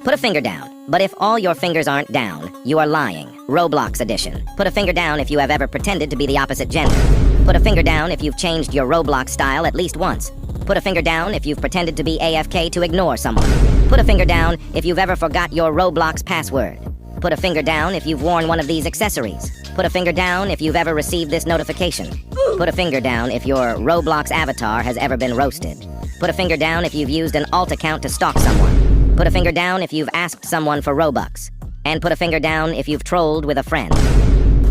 Put a finger down. But if all your fingers aren't down, you are lying. Roblox edition. Put a finger down if you have ever pretended to be the opposite gender. Put a finger down if you've changed your Roblox style at least once. Put a finger down if you've pretended to be AFK to ignore someone. Put a finger down if you've ever forgot your Roblox password. Put a finger down if you've worn one of these accessories. Put a finger down if you've ever received this notification. Put a finger down if your Roblox avatar has ever been roasted. Put a finger down if you've used an alt account to stalk someone. Put a finger down if you've asked someone for Robux. And put a finger down if you've trolled with a friend.